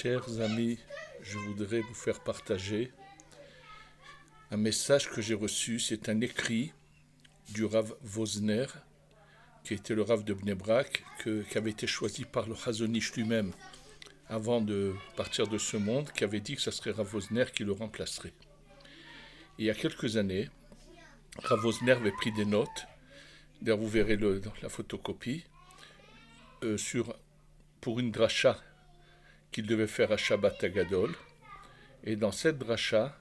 Chers amis, je voudrais vous faire partager un message que j'ai reçu. C'est un écrit du Rav Wosner, qui était le Rav de Bnei Brak, qui avait été choisi par le Chazon Ish lui-même avant de partir de ce monde, qui avait dit que ce serait Rav Wosner qui le remplacerait. Et il y a quelques années, Rav Wosner avait pris des notes, d'ailleurs vous verrez la photocopie, pour une dracha qu'il devait faire à Shabbat Agadol. Et dans cette dracha,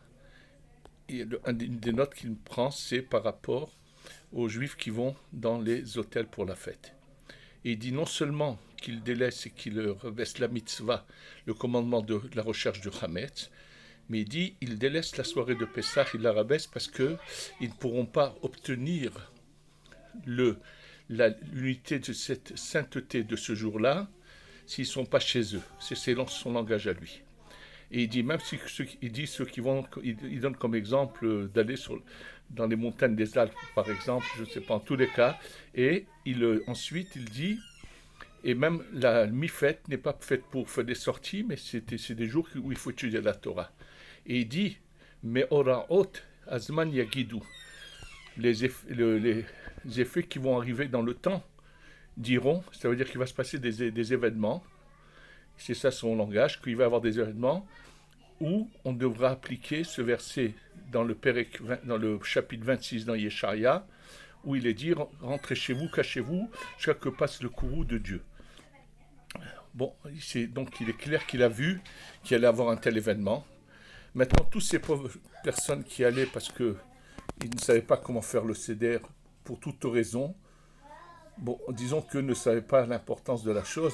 une des notes qu'il prend, c'est par rapport aux juifs qui vont dans les hôtels pour la fête. Et il dit non seulement qu'il délaisse et qu'il reveste la mitzvah, le commandement de la recherche du Hametz, mais il dit il délaisse la soirée de Pessah, il la rabaisse parce qu'ils ne pourront pas obtenir l'unité de cette sainteté de ce jour-là s'ils ne sont pas chez eux. C'est son langage à lui. Et il dit même si ceux qui vont, il donne comme exemple d'aller dans les montagnes des Alpes, par exemple, je ne sais pas, en tous les cas. Et ensuite il dit, et même la mi-fête n'est pas faite pour faire des sorties, mais c'est des jours où il faut étudier la Torah. Et il dit, mais oraot azman yagidou, les effets qui vont arriver dans le temps diront, ça veut dire qu'il va se passer des événements, c'est ça son langage, qu'il va y avoir des événements où on devra appliquer ce verset dans le chapitre 26 dans Yesharia, où il est dit rentrez chez vous, cachez-vous, jusqu'à que passe le courroux de Dieu. Bon, donc il est clair qu'il a vu qu'il allait avoir un tel événement. Maintenant, tous ces pauvres personnes qui allaient parce qu'ils ne savaient pas comment faire le seder pour toute raison, bon, disons qu'eux ne savaient pas l'importance de la chose,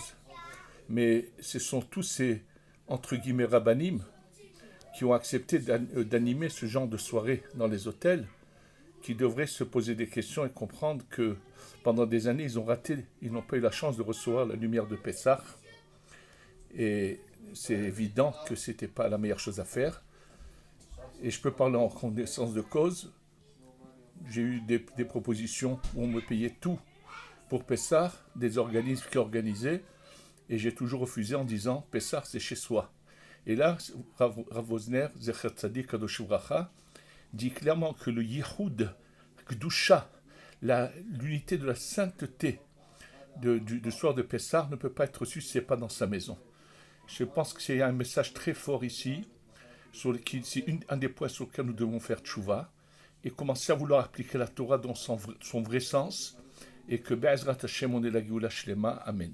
mais ce sont tous ces, entre guillemets, rabbanim qui ont accepté d'animer ce genre de soirée dans les hôtels, qui devraient se poser des questions et comprendre que pendant des années, ils n'ont pas eu la chance de recevoir la lumière de Pessah. Et c'est évident que ce n'était pas la meilleure chose à faire. Et je peux parler en connaissance de cause. J'ai eu des propositions où on me payait tout pour Pessah, des organismes qui organisaient, et j'ai toujours refusé en disant Pessah c'est chez soi. Et là, Rav Wosner, Zecher Tzadik Kadosh Uvracha, dit clairement que le Yichud, Kedusha, l'unité de la sainteté du soir de Pessah ne peut pas être reçue si ce n'est pas dans sa maison. Je pense que c'est un message très fort ici, c'est un des points sur lesquels nous devons faire tchouva, et commencer à vouloir appliquer la Torah dans son vrai sens, et que Be'ezrat Hashem on ait la Géoula Shlema. Amen.